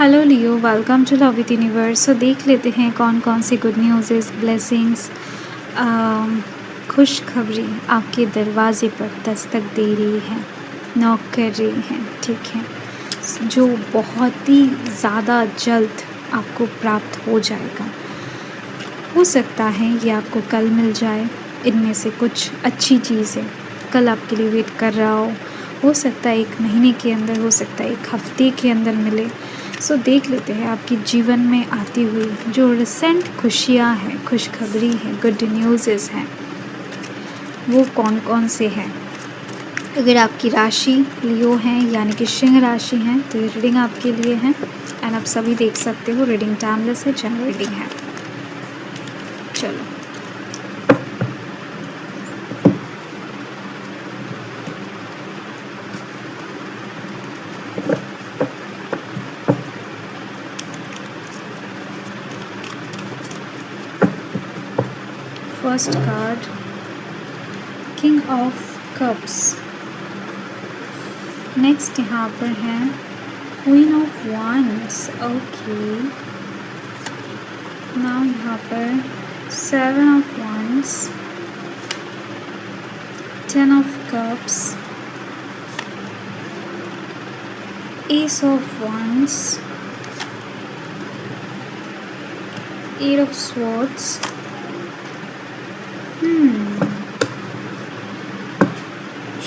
Hello Leo, welcome to love with universe. So देख लेते हैं कौन कौन सी गुड न्यूज़, ब्लेसिंग्स, खुशखबरी आपके दरवाजे पर दस्तक दे रही है, नॉक कर रही है। ठीक है, जो बहुत ही ज़्यादा जल्द आपको प्राप्त हो जाएगा। हो सकता है ये आपको कल मिल जाए। इनमें से कुछ अच्छी चीज़ें कल आपके लिए वेट कर रहा हो सकता है 1 महीने के अंदर, हो सकता है 1 हफ्ते के अंदर मिले। सो देख लेते हैं आपके जीवन में आती हुई जो रिसेंट खुशियाँ हैं, खुशखबरी है, गुड न्यूज़ेस हैं, वो कौन कौन से हैं। अगर आपकी राशि लियो है यानी कि सिंह राशि है तो ये रीडिंग आपके लिए है। एंड आप सभी देख सकते हो रीडिंग टाइमलेस है, जनरल रीडिंग है। चलो, first card king of cups. Next यहाँ पर है queen of wands. Okay, now यहाँ पर 7 of wands, 10 of cups, S of wands, 8 of swords.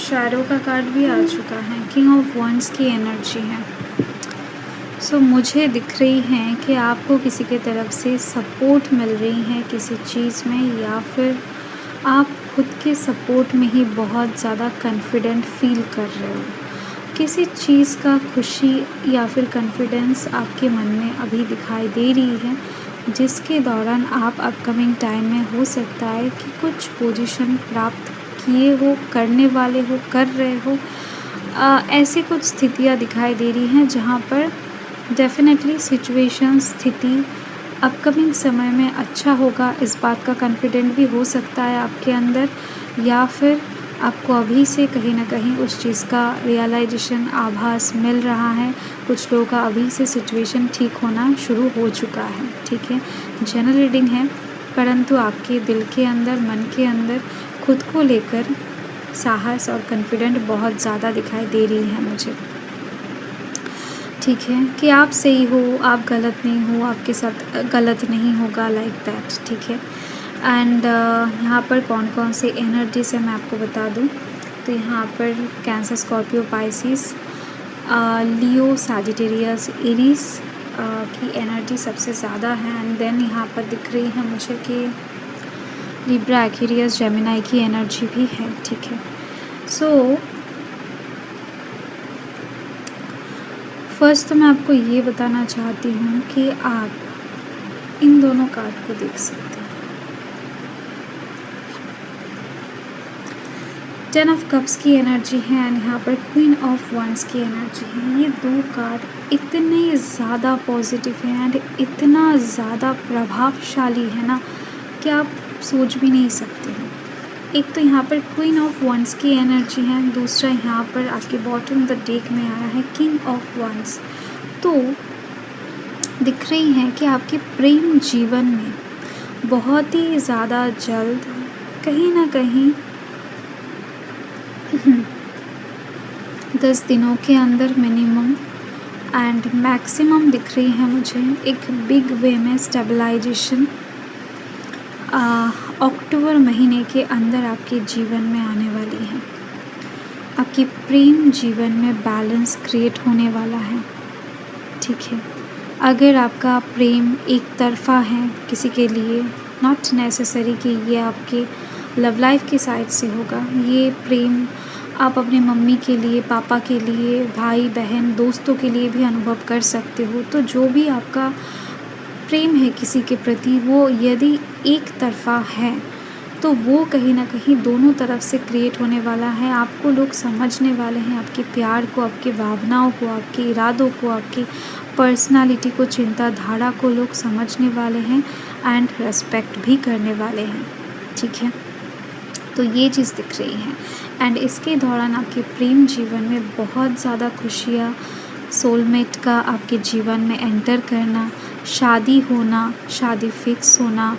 Shadow का कार्ड भी आ चुका है, किंग ऑफ वांड्स की एनर्जी है। सो मुझे दिख रही है कि आपको किसी के तरफ से सपोर्ट मिल रही है किसी चीज़ में, या फिर आप खुद के सपोर्ट में ही बहुत ज़्यादा कॉन्फिडेंट फील कर रहे हो। किसी चीज़ का खुशी या फिर कॉन्फिडेंस आपके मन में अभी दिखाई दे रही है, जिसके दौरान आप अपकमिंग टाइम में हो सकता है कि कुछ पोजीशन प्राप्त किए हो, करने वाले हो, कर रहे हो। ऐसी कुछ स्थितियाँ दिखाई दे रही हैं जहाँ पर डेफिनेटली सिचुएशन, स्थिति अपकमिंग समय में अच्छा होगा। इस बात का कॉन्फिडेंट भी हो सकता है आपके अंदर, या फिर आपको अभी से कहीं ना कहीं उस चीज़ का रियलाइजेशन, आभास मिल रहा है। कुछ लोगों का अभी से सिचुएशन ठीक होना शुरू हो चुका है। ठीक है, जनरल रीडिंग है, परंतु आपके दिल के अंदर, मन के अंदर खुद को लेकर साहस और कॉन्फिडेंट बहुत ज़्यादा दिखाई दे रही है मुझे। ठीक है, कि आप सही हो, आप गलत नहीं हो, आपके साथ गलत नहीं होगा, लाइक दैट। ठीक है, एंड यहाँ पर कौन कौन से एनर्जी से मैं आपको बता दूँ तो यहाँ पर कैंसर, स्कॉर्पियो, पाइसिस, लियो, सैजिटेरियस, एरीज की एनर्जी सबसे ज़्यादा है। एंड देन यहाँ पर दिख रही है मुझे कि लिब्रा, एक्वेरियस, जेमिनाई की एनर्जी भी है। ठीक है, सो फर्स्ट तो मैं आपको ये बताना चाहती हूँ कि आप इन दोनों कार्ड को देख सकते हैं। 10 ऑफ कप्स की एनर्जी है एंड यहाँ पर क्वीन ऑफ वांड्स की एनर्जी है। ये दो कार्ड इतने ज़्यादा पॉजिटिव हैं एंड इतना ज़्यादा प्रभावशाली है ना कि आप सोच भी नहीं सकते हैं। एक तो यहाँ पर क्वीन ऑफ वांड्स की एनर्जी है, दूसरा यहाँ पर आपके बॉटम द डेक में आया है किंग ऑफ वांड्स। तो दिख रही है कि आपके प्रेम जीवन में बहुत ही ज़्यादा जल्द कहीं ना कहीं 10 दिनों के अंदर मिनिमम एंड मैक्सिमम दिख रही है मुझे एक बिग वे में स्टेबलाइजेशन अक्टूबर महीने के अंदर आपके जीवन में आने वाली है। आपकी प्रेम जीवन में बैलेंस क्रिएट होने वाला है। ठीक है, अगर आपका प्रेम एक तरफ़ा है किसी के लिए, नॉट नेसेसरी कि ये आपके लव लाइफ की साइड से होगा। ये प्रेम आप अपने मम्मी के लिए, पापा के लिए, भाई बहन, दोस्तों के लिए भी अनुभव कर सकते हो। तो जो भी आपका प्रेम है किसी के प्रति, वो यदि एक तरफ़ा है तो वो कहीं ना कहीं दोनों तरफ से क्रिएट होने वाला है। आपको लोग समझने वाले हैं, आपके प्यार को, आपकी भावनाओं को, आपके इरादों को, आपकी पर्सनालिटी को, चिंताधारा को लोग समझने वाले हैं एंड रेस्पेक्ट भी करने वाले हैं। ठीक है, तो ये चीज़ दिख रही है एंड इसके दौरान आपके प्रेम जीवन में बहुत ज़्यादा खुशियाँ, सोलमेट का आपके जीवन में एंटर करना, शादी होना, शादी फिक्स होना,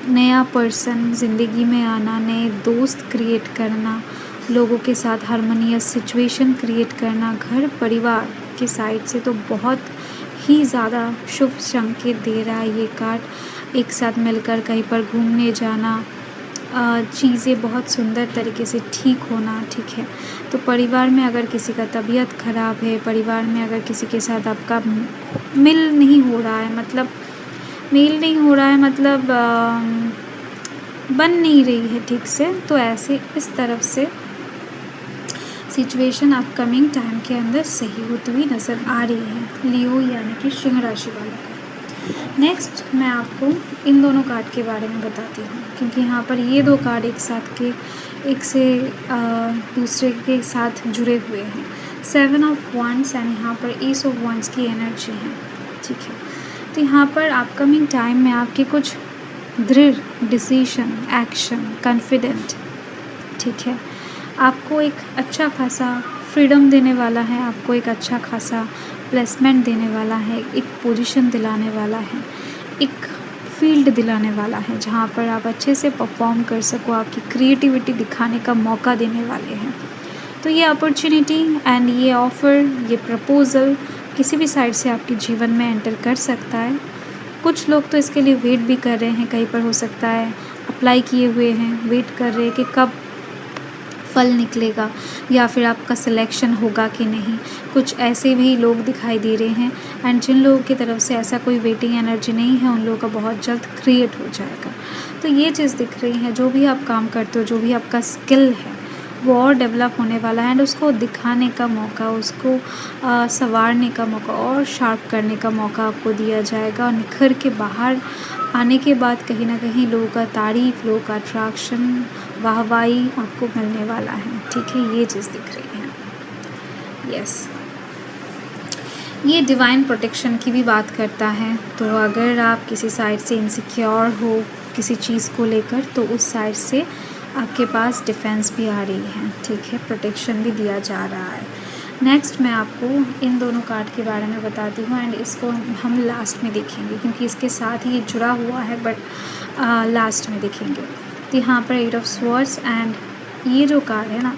नया पर्सन ज़िंदगी में आना, नए दोस्त क्रिएट करना, लोगों के साथ हार्मोनियस सिचुएशन क्रिएट करना, घर परिवार के साइड से तो बहुत ही ज़्यादा शुभ संकेत दे रहा है ये कार्ड। एक साथ मिलकर कहीं पर घूमने जाना, चीज़ें बहुत सुंदर तरीके से ठीक होना, ठीक है। तो परिवार में अगर किसी का तबीयत ख़राब है, परिवार में अगर किसी के साथ आपका मेल नहीं हो रहा है, मतलब बन नहीं रही है ठीक से, तो ऐसे इस तरफ से सिचुएशन अपकमिंग टाइम के अंदर सही होती हुई नज़र आ रही है लियो यानी कि सिंह राशि वालों का। नेक्स्ट मैं आपको इन दोनों कार्ड के बारे में बताती हूँ, क्योंकि यहाँ पर ये दो कार्ड एक से दूसरे के साथ जुड़े हुए हैं। 7 ऑफ वंस एंड यहाँ पर एस ऑफ वंस की एनर्जी है, ठीक है। तो यहाँ पर अपकमिंग टाइम में आपके कुछ दृढ़ डिसीजन, एक्शन, कॉन्फिडेंट, ठीक है, आपको एक अच्छा खासा फ्रीडम देने वाला है, आपको एक अच्छा खासा प्लेसमेंट देने वाला है, एक पोजीशन दिलाने वाला है, एक फील्ड दिलाने वाला है जहाँ पर आप अच्छे से परफॉर्म कर सको, आपकी क्रिएटिविटी दिखाने का मौका देने वाले हैं। तो ये अपॉर्चुनिटी एंड ये ऑफ़र, ये प्रपोज़ल किसी भी साइड से आपके जीवन में एंटर कर सकता है। कुछ लोग तो इसके लिए वेट भी कर रहे हैं, कहीं पर हो सकता है अप्लाई किए हुए हैं, वेट कर रहे हैं कि कब फल निकलेगा या फिर आपका सिलेक्शन होगा कि नहीं। कुछ ऐसे भी लोग दिखाई दे रहे हैं एंड जिन लोगों की तरफ से ऐसा कोई वेटिंग एनर्जी नहीं है, उन लोगों का बहुत जल्द क्रिएट हो जाएगा। तो ये चीज़ दिख रही है, जो भी आप काम करते हो, जो भी आपका स्किल है, वो और डेवलप होने वाला है एंड उसको दिखाने का मौका, उसको संवारने का मौका और शार्प करने का मौका आपको दिया जाएगा। और निखर के बाहर आने के बाद कहीं ना कहीं लोगों का तारीफ़, लोगों का अट्रैक्शन, वाहवाही आपको मिलने वाला है, ठीक है। ये चीज़ दिख रही है, यस। ये डिवाइन प्रोटेक्शन की भी बात करता है। तो अगर आप किसी साइड से इनसिक्योर हो किसी चीज़ को लेकर, तो उस साइड से आपके पास डिफेंस भी आ रही है, ठीक है, प्रोटेक्शन भी दिया जा रहा है। नेक्स्ट मैं आपको इन दोनों कार्ड के बारे में बताती हूँ एंड इसको हम लास्ट में देखेंगे, क्योंकि इसके साथ ही ये जुड़ा हुआ है, बट लास्ट में देखेंगे। तो यहाँ पर 8 ऑफ स्वॉर्ड्स एंड ये जो कार्ड है ना,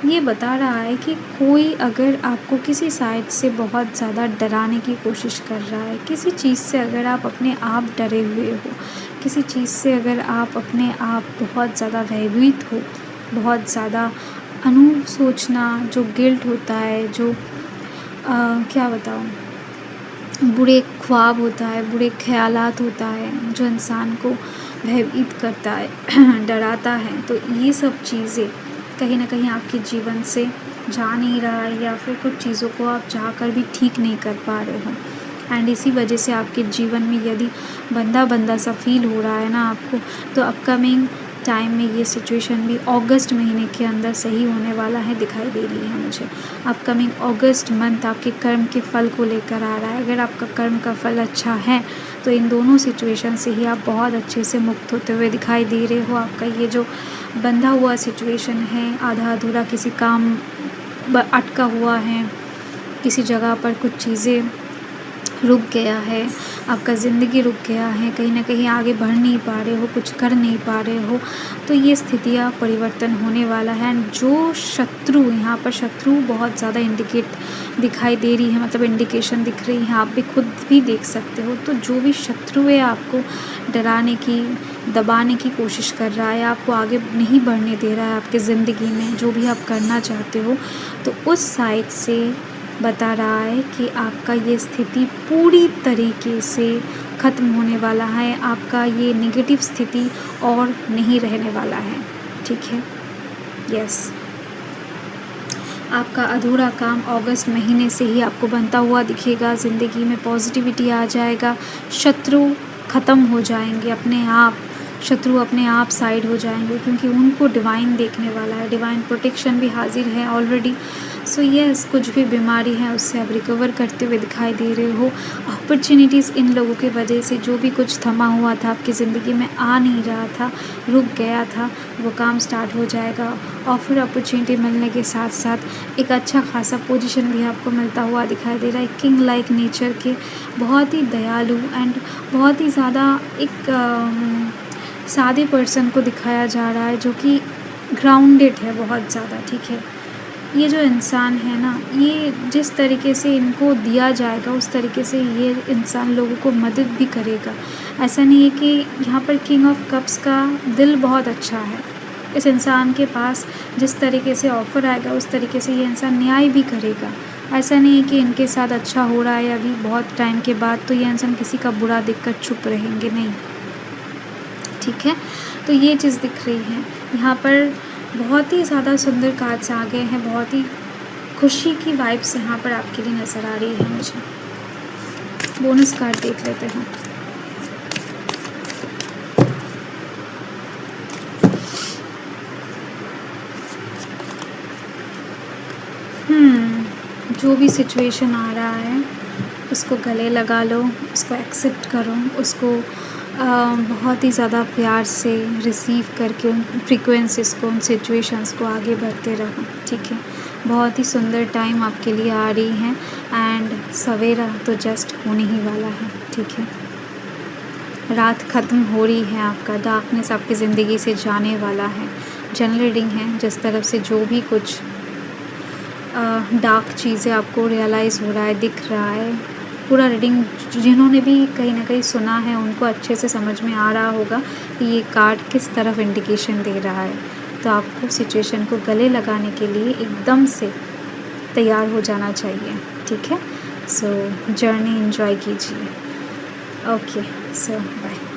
ये बता रहा है कि कोई अगर आपको किसी साइड से बहुत ज़्यादा डराने की कोशिश कर रहा है, किसी चीज़ से अगर आप अपने आप डरे हुए हो, किसी चीज़ से अगर आप अपने आप बहुत ज़्यादा भयभीत हो, बहुत ज़्यादा सोचना, जो गिल्ट होता है, जो क्या बताऊँ, बुरे ख्वाब होता है, बुरे ख़यालात होता है, जो इंसान को भयभीत करता है डराता है, तो ये सब चीज़ें कहीं ना कहीं आपके जीवन से जा नहीं रहा है, या फिर कुछ चीज़ों को आप चाहकर भी ठीक नहीं कर पा रहे हो। एंड इसी वजह से आपके जीवन में यदि बंदा सा फील हो रहा है ना आपको, तो अपकमिंग टाइम में ये सिचुएशन भी अगस्त महीने के अंदर सही होने वाला है, दिखाई दे रही है मुझे। अपकमिंग अगस्त मंथ आपके कर्म के फल को लेकर आ रहा है। अगर आपका कर्म का फल अच्छा है, तो इन दोनों सिचुएशन से ही आप बहुत अच्छे से मुक्त होते हुए दिखाई दे रहे हो। आपका ये जो बंधा हुआ सिचुएशन है, आधा अधूरा किसी काम अटका हुआ है, किसी जगह पर कुछ चीज़ें रुक गया है, आपका ज़िंदगी रुक गया है, कहीं ना कहीं आगे बढ़ नहीं पा रहे हो, कुछ कर नहीं पा रहे हो, तो ये स्थितियाँ परिवर्तन होने वाला है। एंड जो शत्रु, यहाँ पर शत्रु बहुत ज़्यादा दिखाई दे रही है, मतलब इंडिकेशन दिख रही है, आप भी खुद भी देख सकते हो। तो जो भी शत्रु है आपको डराने की, दबाने की कोशिश कर रहा है, आपको आगे नहीं बढ़ने दे रहा है आपके ज़िंदगी में, जो भी आप करना चाहते हो, तो उस साइड से बता रहा है कि आपका ये स्थिति पूरी तरीके से ख़त्म होने वाला है। आपका ये नेगेटिव स्थिति और नहीं रहने वाला है, ठीक है, यस। आपका अधूरा काम अगस्त महीने से ही आपको बनता हुआ दिखेगा, ज़िंदगी में पॉजिटिविटी आ जाएगा, शत्रु ख़त्म हो जाएंगे अपने आप, शत्रु अपने आप साइड हो जाएंगे, क्योंकि उनको डिवाइन देखने वाला है, डिवाइन प्रोटेक्शन भी हाजिर है ऑलरेडी। सो यस, कुछ भी बीमारी है उससे आप रिकवर करते हुए दिखाई दे रहे हो। अपॉर्चुनिटीज़ इन लोगों की वजह से, जो भी कुछ थमा हुआ था आपकी ज़िंदगी में, आ नहीं रहा था, रुक गया था, वो काम स्टार्ट हो जाएगा। ऑफ़र अपॉर्चुनिटी मिलने के साथ साथ एक अच्छा खासा पोजीशन भी आपको मिलता हुआ दिखाई दे रहा है। किंग लाइक नेचर के बहुत ही दयालु एंड बहुत ही ज़्यादा एक सादे पर्सन को दिखाया जा रहा है, जो कि ग्राउंडेड है बहुत ज़्यादा, ठीक है। ये जो इंसान है ना, ये जिस तरीके से इनको दिया जाएगा उस तरीके से ये इंसान लोगों को मदद भी करेगा। ऐसा नहीं है कि यहाँ पर किंग ऑफ कप्स का दिल बहुत अच्छा है। इस इंसान के पास जिस तरीके से ऑफ़र आएगा उस तरीके से ये इंसान न्याय भी करेगा। ऐसा नहीं है कि इनके साथ अच्छा हो रहा है अभी बहुत टाइम के बाद तो ये इंसान किसी का बुरा देखकर चुप रहेंगे, नहीं, ठीक है। तो ये चीज़ दिख रही है यहाँ पर। बहुत ही ज़्यादा सुंदर कार्ड्स आ गए हैं, बहुत ही खुशी की वाइब्स यहाँ पर आपके लिए नज़र आ रही है मुझे। बोनस कार्ड देख लेते हैं। जो भी सिचुएशन आ रहा है उसको गले लगा लो, उसको एक्सेप्ट करो, उसको बहुत ही ज़्यादा प्यार से रिसीव करके उन फ्रीक्वेंसीज़ को, उन सिचुएशंस को आगे बढ़ते रहो, ठीक है। बहुत ही सुंदर टाइम आपके लिए आ रही है एंड सवेरा तो जस्ट होने ही वाला है, ठीक है। रात ख़त्म हो रही है, आपका डार्कनेस आपकी ज़िंदगी से जाने वाला है। जनरल रीडिंग है, जिस तरफ से जो भी कुछ डार्क चीज़ें आपको रियलाइज़ हो रहा है, दिख रहा है, पूरा रीडिंग जिन्होंने भी कहीं ना कहीं सुना है उनको अच्छे से समझ में आ रहा होगा कि ये कार्ड किस तरफ इंडिकेशन दे रहा है। तो आपको सिचुएशन को गले लगाने के लिए एकदम से तैयार हो जाना चाहिए, ठीक है। सो जर्नी एंजॉय कीजिए। ओके, सो बाय।